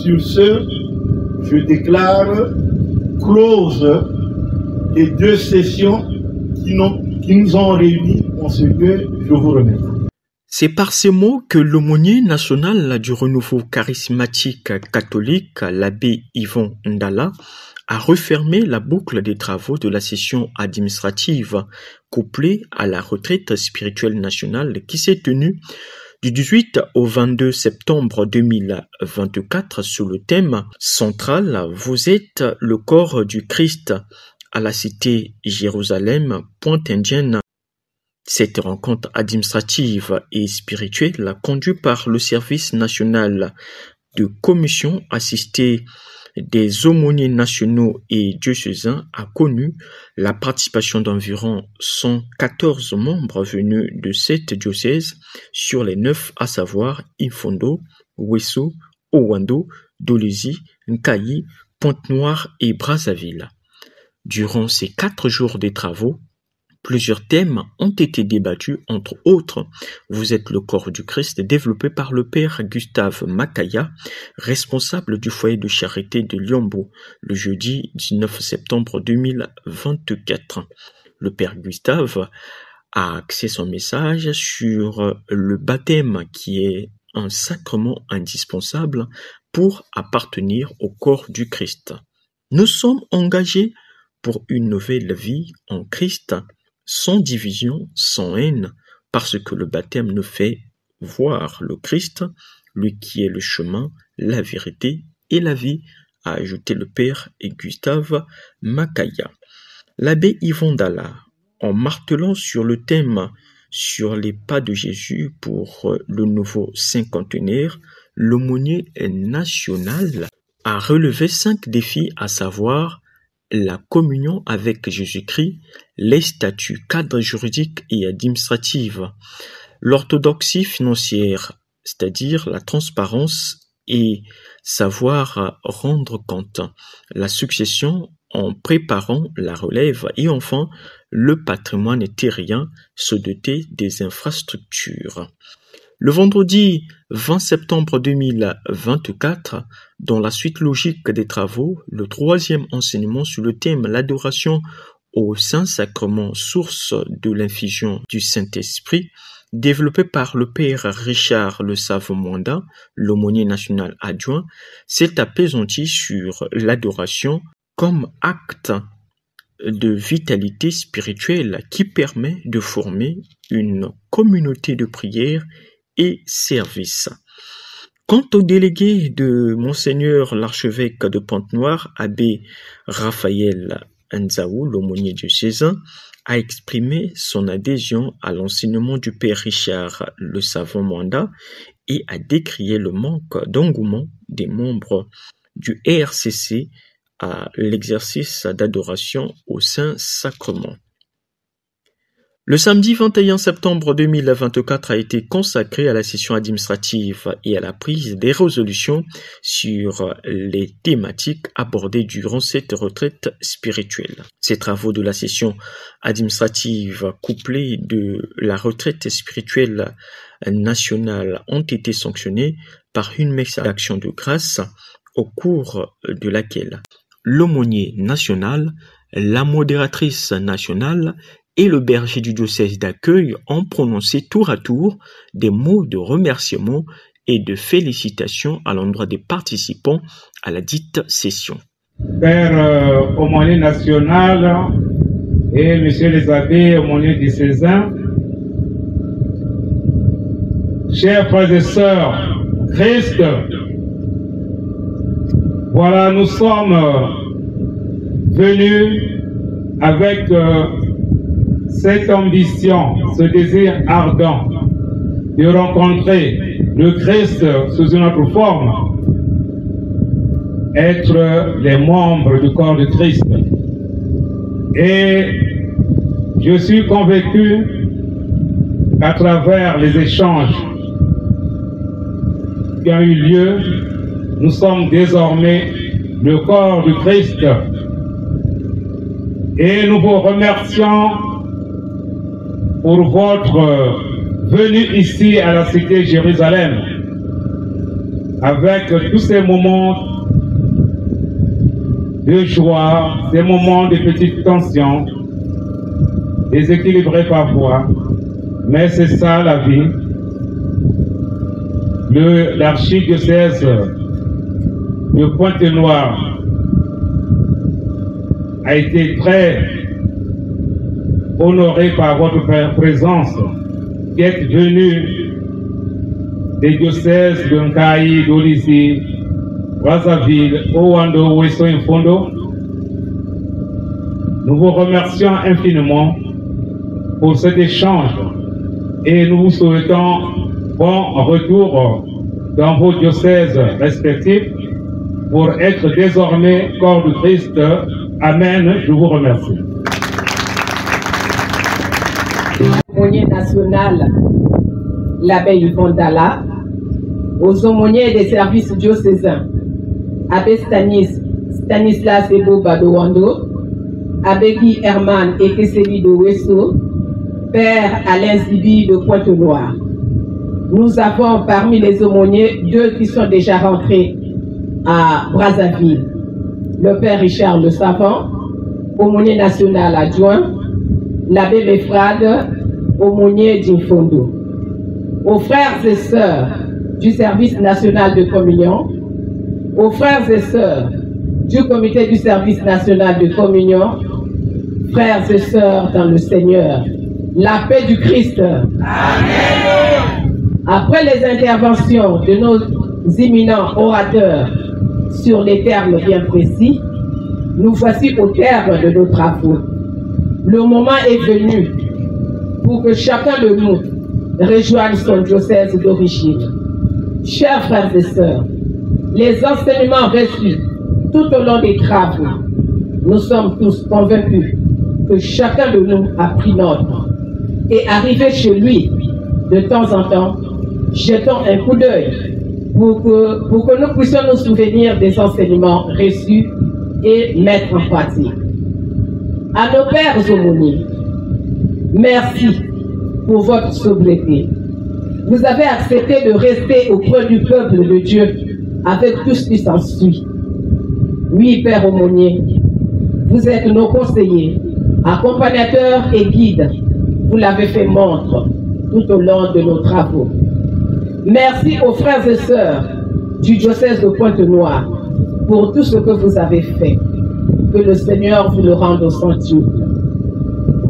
Sur ce, je déclare close les deux sessions qui nous ont réunis. En ce que je vous remercie. C'est par ces mots que l'aumônier national du renouveau charismatique catholique, l'abbé Yvon Ndala, a refermé la boucle des travaux de la session administrative couplée à la retraite spirituelle nationale qui s'est tenue du 18 au 22 septembre 2024 sous le thème central « Vous êtes le corps du Christ » à la cité Jérusalem, Pointe Indienne. Cette rencontre administrative et spirituelle, conduite par le service national de commission assistée des aumôniers nationaux et diocésains, a connu la participation d'environ 114 membres venus de 7 diocèses sur les 9, à savoir Ifondo, Ouesso, Owando, Dolezi, Nkayi, Pointe-Noire et Brazzaville. Durant ces 4 jours de travaux, plusieurs thèmes ont été débattus, entre autres « Vous êtes le corps du Christ » développé par le père Gustave Makaya, responsable du foyer de charité de Liombo, le jeudi 19 septembre 2024. Le père Gustave a axé son message sur le baptême qui est un sacrement indispensable pour appartenir au corps du Christ. Nous sommes engagés pour une nouvelle vie en Christ, sans division, sans haine, parce que le baptême nous fait voir le Christ, lui qui est le chemin, la vérité et la vie, a ajouté le père Gustave Makaya. L'abbé Yvon Ndala, en martelant sur le thème sur les pas de Jésus pour le nouveau cinquantenaire, l'aumônier national a relevé 5 défis, à savoir la communion avec Jésus-Christ, les statuts, cadres juridiques et administratifs, l'orthodoxie financière, c'est-à-dire la transparence et savoir rendre compte, la succession en préparant la relève et enfin le patrimoine terrien, se doter des infrastructures. Le vendredi 20 septembre 2024, dans la suite logique des travaux, le 3e enseignement sur le thème « L'adoration au Saint-Sacrement, source de l'infusion du Saint-Esprit », développé par le père Richard Le Savon-Mwanda, l'aumônier national adjoint, s'est appesanti sur l'adoration comme acte de vitalité spirituelle qui permet de former une communauté de prière et service. Quant au délégué de Monseigneur l'archevêque de Pointe-Noire, abbé Raphaël Nzaou, l'aumônier diocésain, a exprimé son adhésion à l'enseignement du père Richard Le Savon-Mwanda et a décrié le manque d'engouement des membres du RCC à l'exercice d'adoration au Saint-Sacrement. Le samedi 21 septembre 2024 a été consacré à la session administrative et à la prise des résolutions sur les thématiques abordées durant cette retraite spirituelle. Ces travaux de la session administrative couplés de la retraite spirituelle nationale ont été sanctionnés par une messe d'action de grâce au cours de laquelle l'aumônier national, la modératrice nationale et le berger du diocèse d'accueil ont prononcé tour à tour des mots de remerciement et de félicitations à l'endroit des participants à la dite session. Père aumônier national et messieurs les abbés aumôniers diocésains, chers frères et sœurs, Christ, voilà, nous sommes venus avec cette ambition, ce désir ardent de rencontrer le Christ sous une autre forme, être les membres du corps de Christ. Et je suis convaincu qu'à travers les échanges qui ont eu lieu, nous sommes désormais le corps du Christ. Et nous vous remercions pour votre venue ici à la cité Jérusalem, avec tous ces moments de joie, ces moments de petite tension, déséquilibrés parfois, mais c'est ça la vie. L'archidiocèse de Pointe-Noire a été très honoré par votre présence, qui êtes venu des diocèses de Nkayi, d'Olissi, Brazzaville, Owando, Ouesso et Fondo. Nous vous remercions infiniment pour cet échange et nous vous souhaitons bon retour dans vos diocèses respectifs pour être désormais corps de Christ. Amen. Je vous remercie. Aumônier national, l'abbé Yvon Dalla, aux aumôniers des services diocésains, abbé Stanislas Ebo Badowando, abbé Guy Herman et Kesseli de Ouesso, père Alain Zibi de Pointe-Noire. Nous avons parmi les aumôniers 2 qui sont déjà rentrés à Brazzaville. Le père Richard Le Savant, aumônier national adjoint, l'abbé Befrade, aumônier d'Infondo. Aux frères et sœurs du service national de communion, aux frères et sœurs du comité du service national de communion, frères et sœurs dans le Seigneur, la paix du Christ. Amen. Après les interventions de nos éminents orateurs sur les termes bien précis, nous voici au terme de nos travaux. Le moment est venu pour que chacun de nous rejoigne son diocèse d'origine. Chers frères et sœurs, les enseignements reçus tout au long des travaux, nous sommes tous convaincus que chacun de nous a pris note et arrivé chez lui de temps en temps, jetons un coup d'œil pour que nous puissions nous souvenir des enseignements reçus et mettre en pratique. À nos pères aumôniers, merci pour votre sobriété. Vous avez accepté de rester auprès du peuple de Dieu avec tout ce qui s'ensuit. Oui, père aumônier, vous êtes nos conseillers, accompagnateurs et guides. Vous l'avez fait montre tout au long de nos travaux. Merci aux frères et sœurs du diocèse de Pointe-Noire pour tout ce que vous avez fait. Que le Seigneur vous le rende au centuple.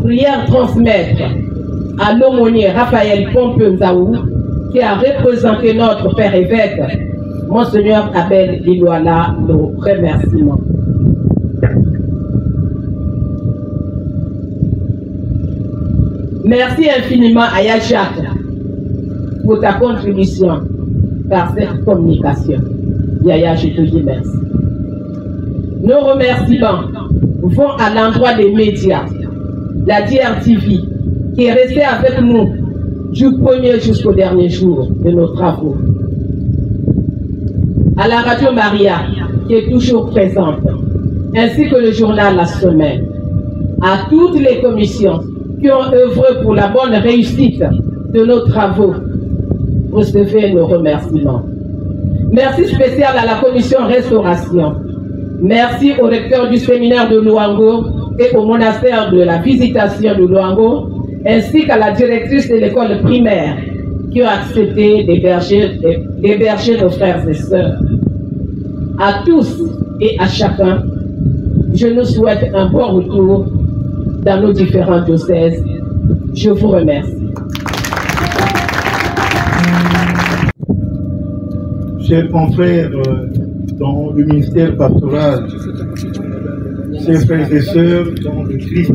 Prière transmettre à l'aumônier Raphaël Pompe-Nzaou, qui a représenté notre Père évêque, Monseigneur Abel Liloala, nos remerciements. Merci infiniment à Yajak pour ta contribution par cette communication. Yaya, je te dis merci. Nos remerciements vont à l'endroit des médias, la DRTV, qui est restée avec nous du premier jusqu'au dernier jour de nos travaux. À la Radio Maria, qui est toujours présente, ainsi que le journal La Semaine. À toutes les commissions qui ont œuvré pour la bonne réussite de nos travaux, recevez nos remerciements. Merci spécial à la commission Restauration. Merci au recteur du séminaire de Luango et au monastère de la Visitation de Luango, ainsi qu'à la directrice de l'école primaire qui ont accepté d'héberger nos frères et sœurs. À tous et à chacun, je nous souhaite un bon retour dans nos différents diocèses. Je vous remercie. Chers confrères dans le ministère pastoral, chers frères et sœurs dans le Christ,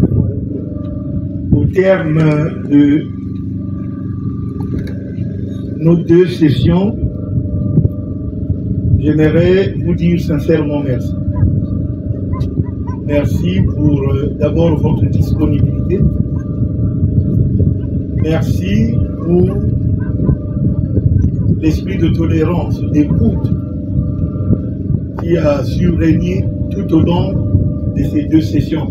au terme de nos 2 sessions, j'aimerais vous dire sincèrement merci. Merci pour d'abord votre disponibilité. Merci pour l'esprit de tolérance, d'écoute qui a su régner tout au long de ces 2 sessions.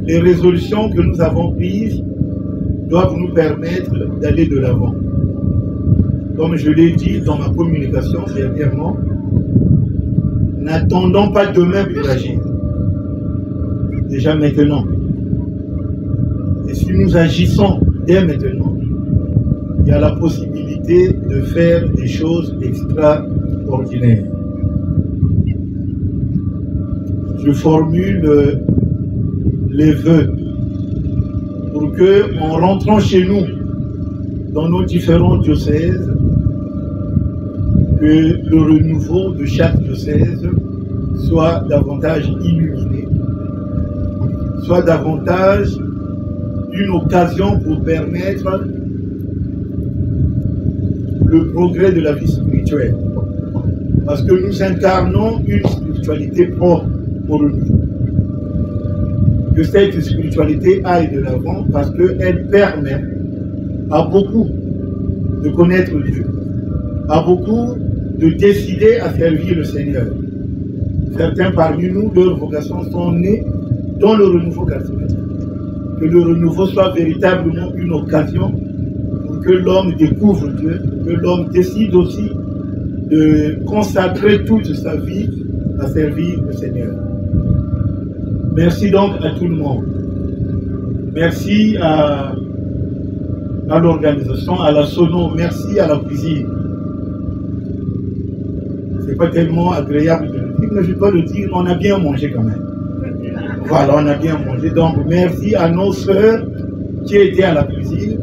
Les résolutions que nous avons prises doivent nous permettre d'aller de l'avant. Comme je l'ai dit dans ma communication dernièrement, n'attendons pas demain pour agir. Déjà maintenant. Et si nous agissons dès maintenant, il y a la possibilité de faire des choses extraordinaires. Je formule les vœux pour que, en rentrant chez nous, dans nos différents diocèses, que le renouveau de chaque diocèse soit davantage illuminé, soit davantage une occasion pour permettre le progrès de la vie spirituelle. Parce que nous incarnons une spiritualité propre au renouveau. Que cette spiritualité aille de l'avant parce qu'elle permet à beaucoup de connaître Dieu, à beaucoup de décider à servir le Seigneur. Certains parmi nous, leurs vocations sont nées dans le renouveau charismatique. Que le renouveau soit véritablement une occasion pour que l'homme découvre Dieu, que l'homme décide aussi de consacrer toute sa vie à servir le Seigneur. Merci donc à tout le monde. Merci à l'organisation, à la Sono, merci à la cuisine. C'est pas tellement agréable de le dire, mais je dois le dire, on a bien mangé quand même. Voilà, on a bien mangé. Donc, merci à nos sœurs qui étaient à la cuisine.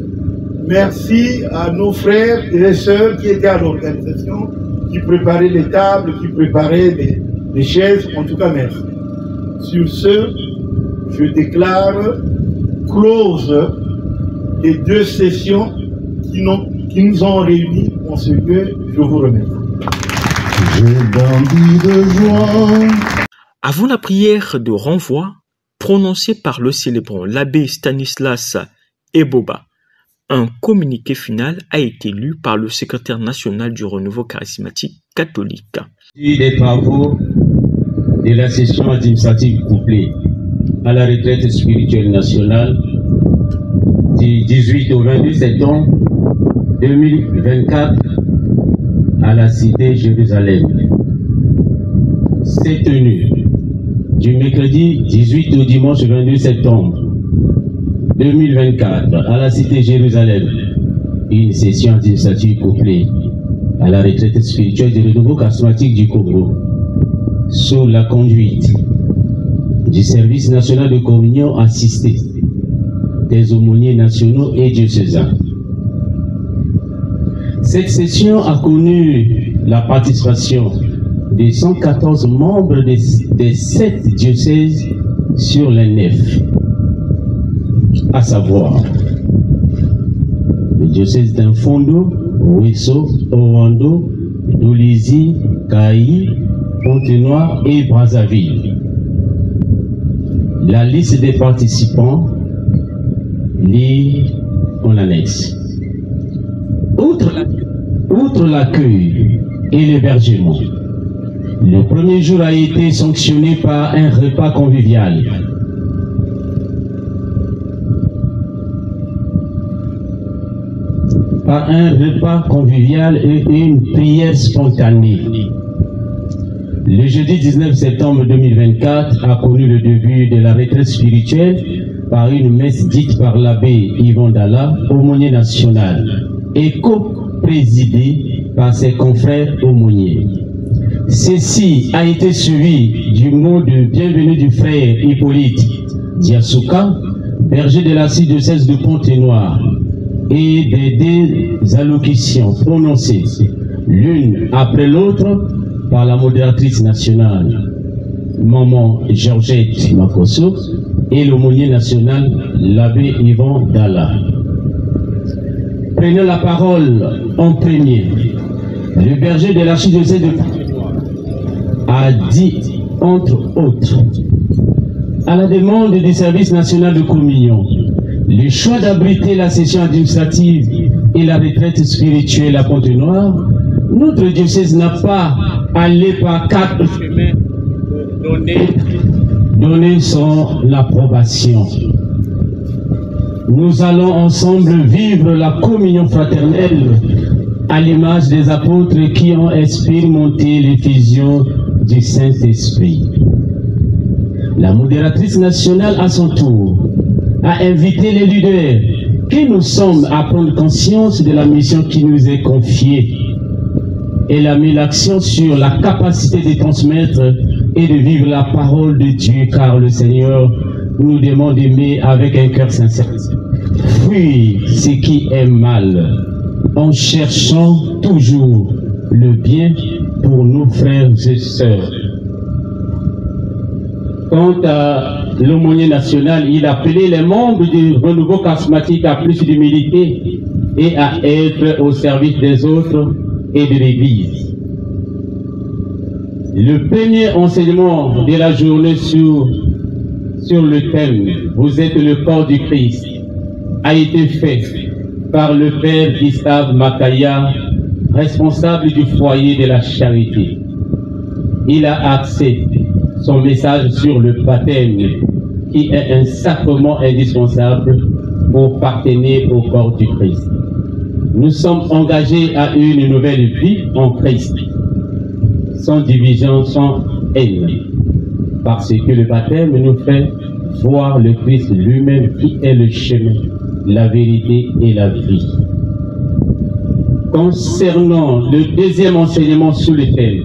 Merci à nos frères et sœurs qui étaient à l'organisation, qui préparaient les tables, qui préparaient les chaises. En tout cas, merci. Sur ce, je déclare close les 2 sessions qui nous ont réunis en ce que je vous remercie. Avant la prière de renvoi, prononcée par le célébrant l'abbé Stanislas Eboba, un communiqué final a été lu par le secrétaire national du renouveau charismatique catholique. Des travaux de la session administrative couplée à la retraite spirituelle nationale du 18 au 22 septembre 2024 à la cité Jérusalem. C'est tenu du mercredi 18 au dimanche 22 septembre 2024 à la cité Jérusalem, une session administrative couplée à la retraite spirituelle du renouveau charismatique du Congo, sous la conduite du service national de communion assisté des aumôniers nationaux et diocésains. Cette session a connu la participation des 114 membres des 7 diocèses sur les 9, à savoir le diocèse d'Infondo, Ouesso, Orlando, Doulizi, Kaï, Fontenoy et Brazzaville. La liste des participants lit en annexe. Outre l'accueil et l'hébergement, le premier jour a été sanctionné par un repas convivial. Et une prière spontanée. Le jeudi 19 septembre 2024 a connu le début de la retraite spirituelle par une messe dite par l'abbé Yvon Dalla, aumônier national, et co-présidée par ses confrères aumôniers. Ceci a été suivi du mot de bienvenue du frère Hippolyte Diasuka, berger de la diocèse de Fontenoy, et des 2 allocutions prononcées l'une après l'autre par la modératrice nationale, Maman Georgette Makosso, et l'aumônier national, l'abbé Yvon Dalla. Prenant la parole en premier, le berger de l'archidiocèse de a dit, entre autres, à la demande du service national de communion, le choix d'abriter la session administrative et la retraite spirituelle à Fontenoy, notre diocèse n'a pas allé par 4 chemins pour donner son approbation. nous allons ensemble vivre la communion fraternelle à l'image des apôtres qui ont expérimenté l'effusion du Saint-Esprit. La modératrice nationale, à son tour, a invité les leaders que nous sommes à prendre conscience de la mission qui nous est confiée. Elle a mis l'accent sur la capacité de transmettre et de vivre la parole de Dieu, car le Seigneur nous demande d'aimer avec un cœur sincère. Fuir ce qui est mal, en cherchant toujours le bien pour nos frères et sœurs. Quant à l'aumônier national, il appelait les membres du renouveau charismatique à plus d'humilité et à être au service des autres et de l'Église. Le premier enseignement de la journée sur le thème « Vous êtes le corps du Christ » a été fait par le Père Gustave Makaya, responsable du foyer de la charité. Il a axé son message sur le baptême, qui est un sacrement indispensable pour partenir au corps du Christ. Nous sommes engagés à une nouvelle vie en Christ, sans division, sans haine, parce que le baptême nous fait voir le Christ lui-même qui est le chemin, la vérité et la vie. Concernant le deuxième enseignement sur le thème,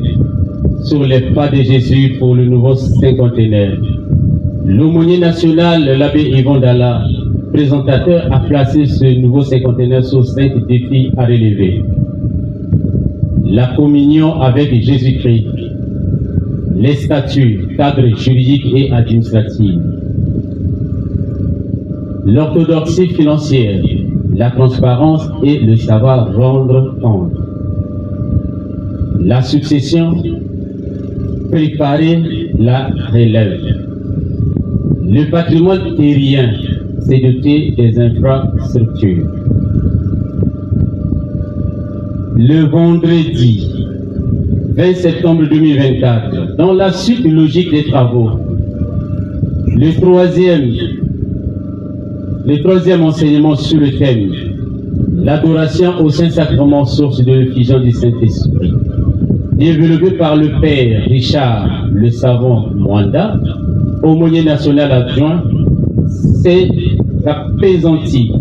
sur les pas de Jésus pour le nouveau cinquantenaire, l'aumônier national, l'abbé Yvon Dalla, présentateur, a placé ce nouveau cinquantenaire sur 5 défis à relever. La communion avec Jésus-Christ, les statuts, cadres juridiques et administratifs, l'orthodoxie financière, la transparence et le savoir rendre compte, la succession, préparer la relève. Le patrimoine terrien, c'est doter des infrastructures. Le vendredi 20 septembre 2024, dans la suite logique des travaux, le troisième enseignement sur le thème, l'adoration au Saint-Sacrement, source de l'effusion du Saint-Esprit, développé par le Père Richard Le Savant Mwanda, aumônier national adjoint, c'est apaisanti.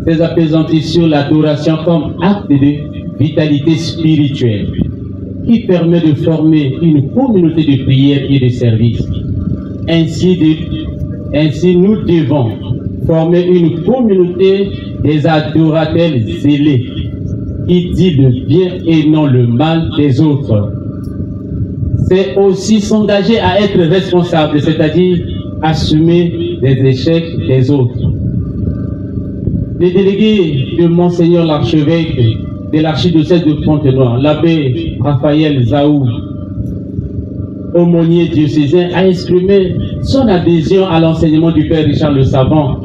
Ces apaisantis sur l'adoration comme acte de vitalité spirituelle qui permet de former une communauté de prière et de service. Ainsi, nous devons former une communauté des adorateurs zélés qui dit le bien et non le mal des autres. C'est aussi s'engager à être responsable, c'est-à-dire assumer les échecs des autres. Les délégués de Monseigneur l'archevêque de l'archidiocèse de Fontenoy, l'abbé Raphaël Zaou, aumônier diocésain, a exprimé son adhésion à l'enseignement du Père Richard Le Savant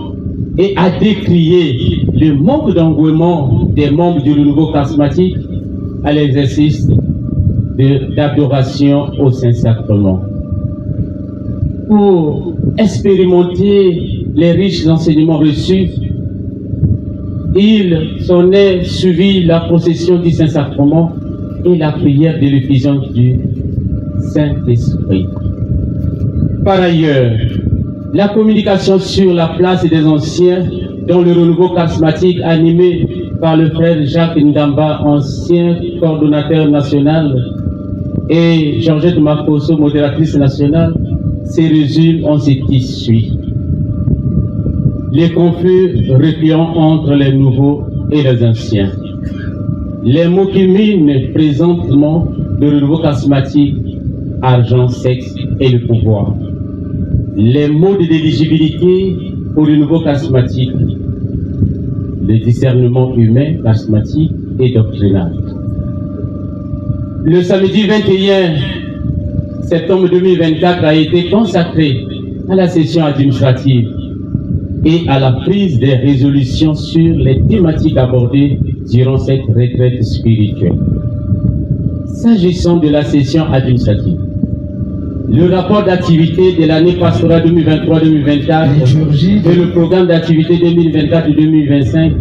et a décrié le manque d'engouement des membres du renouveau charismatique à l'exercice d'adoration au Saint-Sacrement. Pour expérimenter les riches enseignements reçus, il s'en est suivi la procession du Saint-Sacrement et la prière de l'effusion du Saint-Esprit. Par ailleurs, la communication sur la place des anciens dans le renouveau charismatique animé par le frère Jacques Ndamba, ancien coordonnateur national, et Georgette Makoso, modératrice nationale, se résume en ce qui suit. Les conflits récurrents entre les nouveaux et les anciens. Les mots qui minent présentement le renouveau charismatique, argent, sexe et le pouvoir. Les mots d'éligibilité au renouveau charismatique, le discernement humain, charismatique et doctrinal. Le samedi 21 septembre 2024 a été consacré à la session administrative et à la prise des résolutions sur les thématiques abordées durant cette retraite spirituelle. S'agissant de la session administrative, le rapport d'activité de l'année pastorale 2023-2024 et le programme d'activité 2024-2025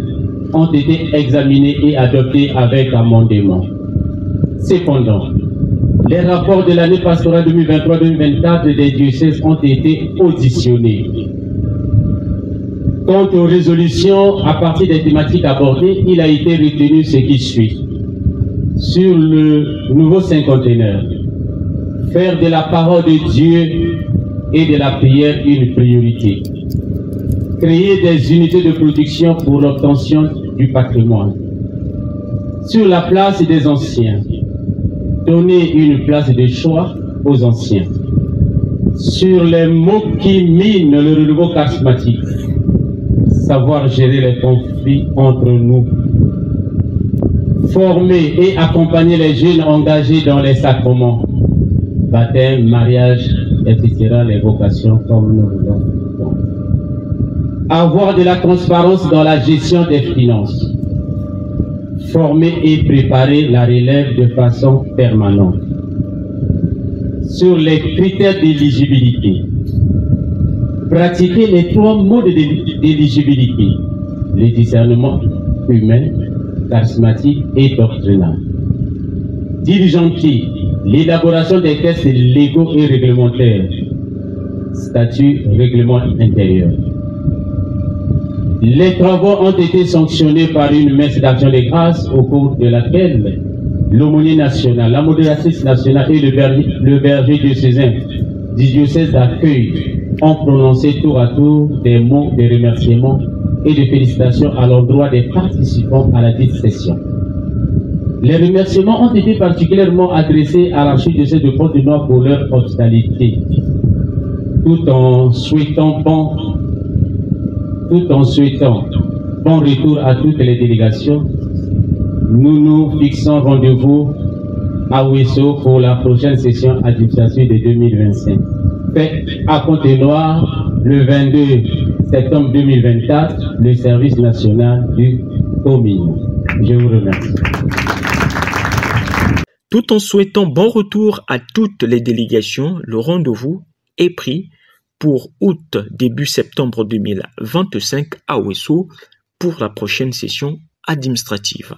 ont été examinés et adoptés avec amendement. Cependant, les rapports de l'année pastorale 2023-2024 des diocèses ont été auditionnés. Quant aux résolutions à partir des thématiques abordées, il a été retenu ce qui suit. Sur le nouveau cinquantenaire, faire de la parole de Dieu et de la prière une priorité. Créer des unités de production pour l'obtention du patrimoine. Sur la place des anciens, donner une place de choix aux anciens. Sur les mots qui minent le renouveau charismatique, savoir gérer les conflits entre nous. Former et accompagner les jeunes engagés dans les sacrements, baptême, mariage, etc., les vocations comme nous voulons. Avoir de la transparence dans la gestion des finances. Former et préparer la relève de façon permanente. Sur les critères d'éligibilité. Pratiquer les 3 modes d'éligibilité. Le discernement humain, charismatique et doctrinal. Diligenter l'élaboration des textes légaux et réglementaires. Statut, règlement intérieur. Les travaux ont été sanctionnés par une messe d'action de grâce au cours de laquelle l'aumônier national, la modératrice nationale et le berger diocésain du diocèse d'accueil ont prononcé tour à tour des mots de remerciement et de félicitations à l'endroit des participants à la dite session. Les remerciements ont été particulièrement adressés à l'archidiocèse de Pointe-Noire pour leur hospitalité, tout en souhaitant bon retour à toutes les délégations. Nous nous fixons rendez-vous à Ouesso pour la prochaine session administrative de 2025. Fait à Pointe-Noire le 22 septembre 2024, le service national du communion. Je vous remercie. Tout en souhaitant bon retour à toutes les délégations, le rendez-vous est pris pour août début septembre 2025 à Ouesso pour la prochaine session administrative.